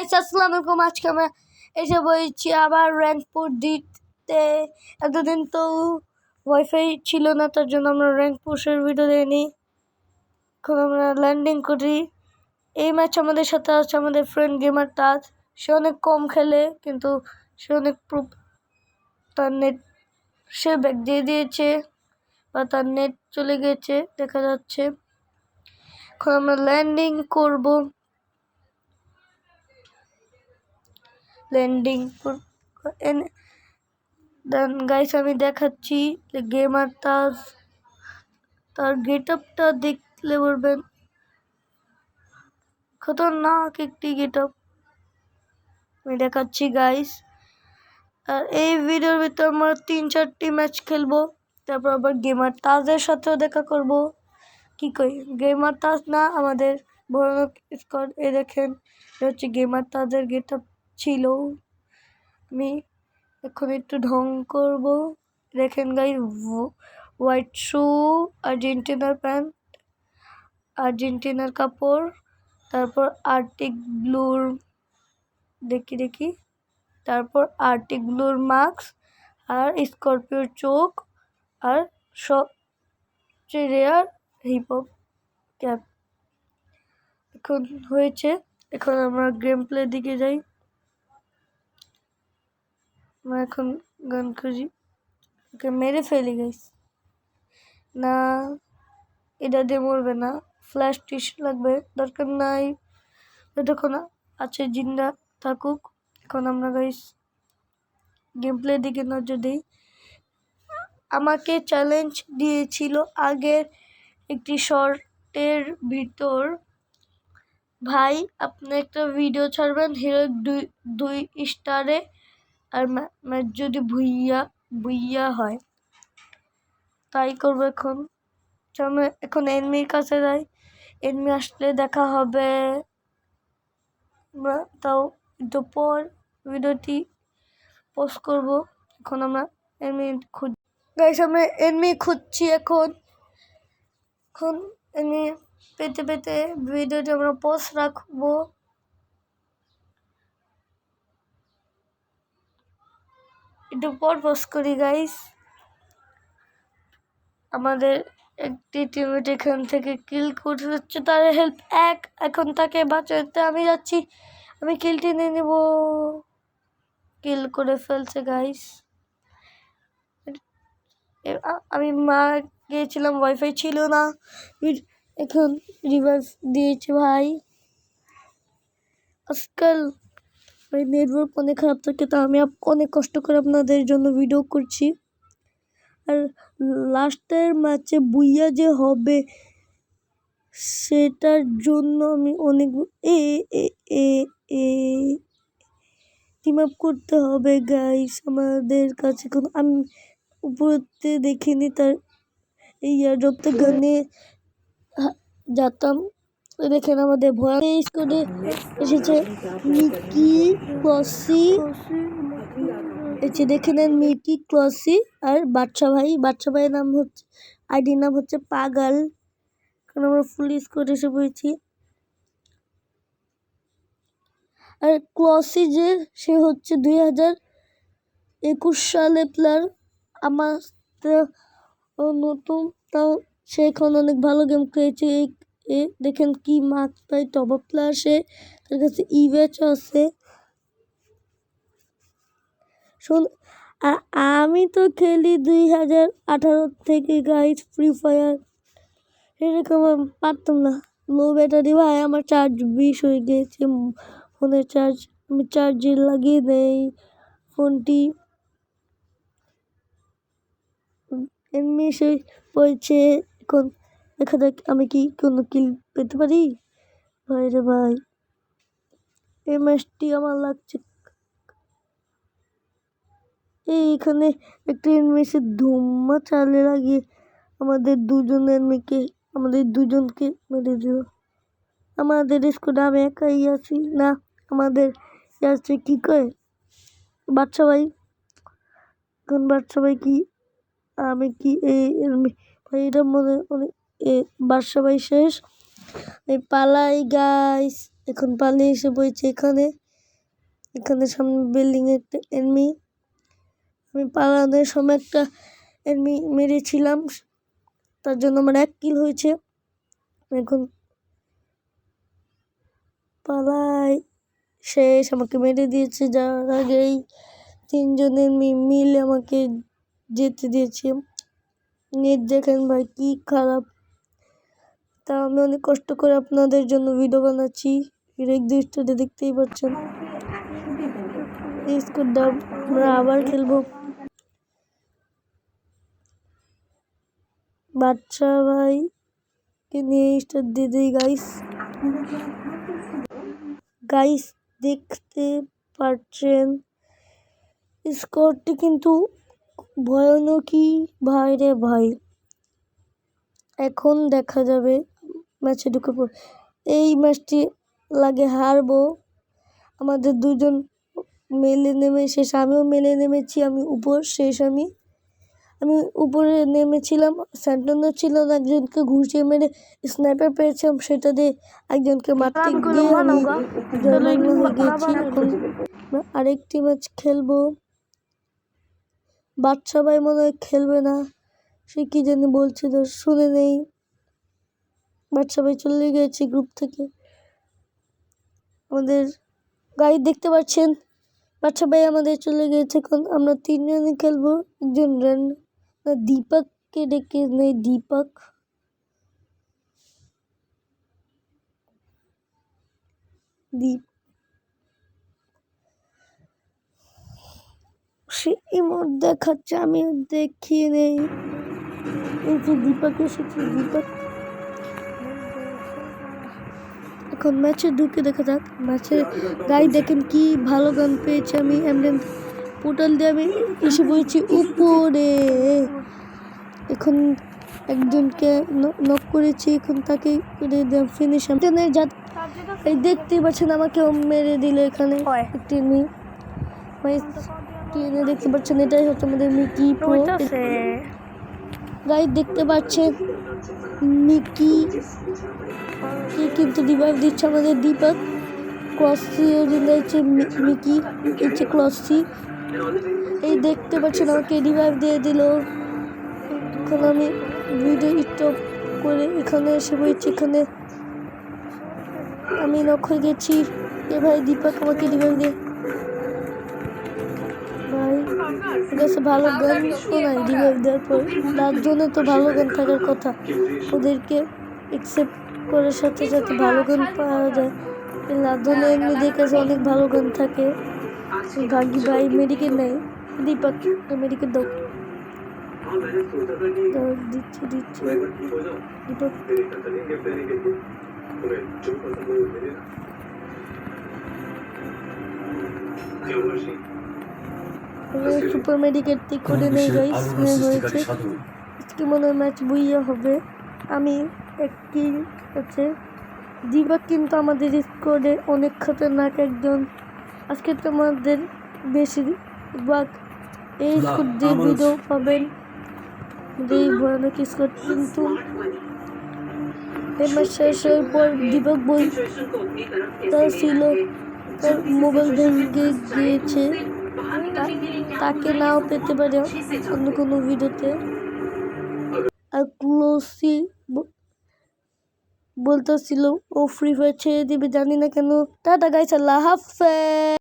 Guys আসসালামু আলাইকুম। আজকে আমরা এসে বলছি আবার র্যাঙ্কপুর দিতে। এতদিন তো ওয়াইফাই ছিল না, তার জন্য আমরা র্যাঙ্ক পুশের ভিডিও দিইনি। এখন আমরা ল্যান্ডিং করি। এই ম্যাচ আমাদের সাথে আছে আমাদের ফ্রেন্ড গেমার তাজ। সে অনেক কম খেলে, কিন্তু সে অনেক তার নেট সে ব্যাক দিয়ে দিয়েছে বা তার নেট চলে গেছে দেখা যাচ্ছে। এখন আমরা ল্যান্ডিং করব। দেন গাইস আমি দেখাচ্ছি যে গেমার তার গেট আপটা দেখলে বলবেন খতরনাক একটি গেট আপ আমি দেখাচ্ছি গাইস। আর এই ভিডিওর ভিতরে আমরা 3-4টি ম্যাচ খেলবো, তারপর আবার গেমার তাজের সাথেও দেখা করব। কি কই, গেমার তাজ না, আমাদের ভয়ানক স্কোয়াড। এই দেখেন, এটা হচ্ছে গেমার তাজের গেট আপ ছিল। আমি এখন একটু ঢং করব। দেখেন গাইস, হোয়াইট শু, আর্জেন্টিনার প্যান্ট, আর্জেন্টিনার কাপড়, তারপর আর্টিক ব্লুর দেখি তারপর আর্টিক ব্লুর মাস্ক আর স্করপিওর চোখ আর সবচেয়ে রেয়ার হিপ হপ ক্যাপ। এখন হয়েছে, এখন আমরা গেম প্লে দিকে যাই। আমরা এখন গান খুঁজি, ওকে মেরে ফেলি গাইস। না, এটা দিয়ে মরবে না, ফ্ল্যাশ টিশ লাগবে, দরকার নাই, যতক্ষণ আছে জিন্দা থাকুক। এখন আমরা গাইস গেম প্লে দিকে নজর দিই। আমাকে চ্যালেঞ্জ দিয়েছিল আগের একটি শর্টের ভিতর, ভাই আপনি একটা ভিডিও ছাড়বেন হিরো 2 স্টারে আর ম্যাচ যদি ভুইয়া হয়, তাই করবো। এখন এনিমির কাছে যাই, এনিমি আসলে দেখা হবে। আমরা তাও একটু পর ভিডিওটি পোস্ট করব। এখন আমরা এনিমি খুঁজছি। এখন এনিমি পেতে ভিডিওটি আমরা পোস্ট রাখবো। একটু পর পোস্ট করি গাইস। আমাদের একটি টিমমেট এখান থেকে কিল করতে যাচ্ছে, তার হেল্প এখন তাকে বাঁচাতে আমি যাচ্ছি। আমি কিলটি নিয়ে নেব। কিল করে ফেলছে গাইস। আমি মারা গিয়েছিলাম, ওয়াইফাই ছিল না, এখন রিভাইভ দিয়েছে ভাই। আজকাল নেটওয়ার্ক অনেক খারাপ থাকে, তো আমি অনেক কষ্ট করে আপনাদের জন্য ভিডিও করছি। আর লাস্টের ম্যাচে বুইয়া যে হবে, সেটার জন্য আমি অনেক টিম আপ করতে হবে গাইস আমাদের কাছে। আমি উপরতে দেখিনি, তার এই এয়ারড্রপতে গানে যেতাম। দেখেন আমাদের ভয়ানক স্কোয়াডে এসেছে মিকি ক্লসি, দেখে নেন মিকি ক্লসি আর বাচ্চা ভাইয়ের নাম হচ্ছে, আইডির নাম হচ্ছে পাগল। কারণ আমরা ফুল স্কোয়াড এসে পড়েছি। আর ক্লসি সে হচ্ছে 2021 সালে প্লেয়ার, আমার নতুন, তাও সে এখন অনেক ভালো গেম খেয়েছে। দেখেন কি মার্ক পাই, টপ আপ প্লেয়ার সে, তার কাছে ইভেচ আছে। আমি তো খেলি 2018 থেকে গাইস ফ্রি ফায়ার। এরকম পারতাম না, লো ব্যাটারি ভাই, আমার চার্জ 20 হয়ে গিয়েছে ফোনের চার্জ। আমি চার্জে লাগিয়ে দেই ফোনটি। এমনি এসে বলছে, এখন দেখা যাক আমি কি কোনো কিল পেতে পারি। ভাই রে ভাই, এই ম্যাচটি আমার লাগছে। এইখানে একটা এনিমিকে ধুম্মা চালে লাগিয়ে আমাদের দুজনকে মেরে দিল। আমাদের স্কোয়াডে আমি একাই আছি না, আমাদের আছে কি কয় বাচ্চা ভাই। এখন বাচ্চা ভাই কি আমি কি ভাই, এটা মনে অনেক বাচ্চা ভাই শেষ। পালাই গাইস, এখন পালিয়ে এসে বইছে এখানে। এখানে সামনে বিল্ডিং এ একটা এনিমি, আমি পালানোর সময় একটা এনিমি মেরেছিলাম, তার জন্য আমার 1 কিল হয়েছে। এখন পালাই, শেষ, আমাকে মেরে দিয়েছে। যার আগেই 3 জনের মিলে আমাকে যেতে দিয়েছে। নেট দেখেন ভাই কি খারাপ, তা আমি অনেক কষ্ট করে আপনাদের জন্য ভিডিও বানাচ্ছি। এক দৃশ্যটা দেখতেই পাচ্ছেন। আমরা আবার খেলবো। বাচ্চা ভাই কে নিয়ে স্টার্ট দিয়ে দিই গাইস দেখতে পাচ্ছেন স্কোরটি কিন্তু ভয়ানকই ভাই রে ভাই। এখন দেখা যাবে ম্যাচে ঢুকে পড়ে। এই ম্যাচটি লাগে হারবো। আমাদের দুজন মেলে নেমে শেষ, আমিও মেলে নেমেছি। আমি উপর শেষ, আমি উপরে নেমেছিলাম। স্যান্টনো ছিল না, একজনকে ঘুষিয়ে মেরে স্নাইপার পেয়েছিলাম, সেটা দিয়ে একজনকে মারতে গিয়ে আমি জয়লগ্ন হয়ে গেছি। এখন আরেকটি ম্যাচ খেলবো। বাচ্চা ভাই মনে হয় খেলবে না, সে কি জানি বলছিল, শুনে নেই। বাচ্চা ভাই চলে গেছে গ্রুপ থেকে। আমাদের গাইড দেখতে পাচ্ছেন, বাচ্চা ভাই আমাদের চলে গেছে। এখন আমরা 3 জনই খেলবো। একজন দীপককে ডেকে নেই, দীপক সে ইমোট দেখাচ্ছে, আমি দেখিয়ে নেই। এই যে দীপক এসেছে, দীপক এখন ম্যাচে ঢুকে দেখা যাক। ম্যাচে গাই দেখেন কি ভালো গান পেয়েছে। আমি এমডেন পোর্টাল দিয়ে আমি এসে পড়েছি উপরে। এখন একজনকে নক করেছি, এখন তাকে ফিনিশ। এই দেখতেই পাচ্ছেন আমাকেও মেরে দিল এখানে একটি দেখতে পাচ্ছেন, এটাই হচ্ছে আমাদের মিকি প্রো। গাইড দেখতে পাচ্ছেন মিকি কি কিন্তু রিভাইভ দিচ্ছে আমাদের দীপক। ক্রসি দিচ্ছে মিকি, হচ্ছে ক্রসি। এই দেখতে পাচ্ছেন আমাকে রিভাইভ দিয়ে দিল। এখন আমি ভিডিও স্টপ করে এখানে এসে পড়েছি। এখানে আমি নক হয়ে গেছি। এ ভাই দীপক আমাকে রিভাইভ দিয়ে ভাই কাছে ভালো গান তো নাই। রিভাইভ দেওয়ার পর তার জন্য তো ভালো গান থাকার কথা, ওদেরকে অ্যাকসেপ্ট করার সাথে সাথে ভালো গান পাওয়া যায়। লাদনে এমনিদের কাছে অনেক ভালো গান থাকে। ভাগি ভাই মেডিকেল নেই, দীপক মেডিকেল দাও, দিচ্ছি দীপক। সুপার মেডিকেট করে নেই গাইস, হয়েছে। আজকে মনে হয় ম্যাচ বুইয়া হবে। আমি একটি আছে দীপক কিন্তু আমাদের স্কোয়াডে অনেক খতরনাক একজন। আজকে তোমাদের বেশিরভাগ এই স্কোয়াড দিয়ে ভিডিও পাবেন। এই ভয়ানক স্কোয়াড কিন্তু এই ম্যাচ শেষ হওয়ার পর দীপক বলতে ছিল তার মোবাইল ভেঙে গিয়েছে, তাকে নাও পেতে পারে অন্য কোনো ভিডিওতে। আর ক্লোসি বলতেছিল ও ফ্রি ফায়ার ছেড়ে দিবে, জানি না কেন। টাটা গাইস, আল্লাহ হাফেজ।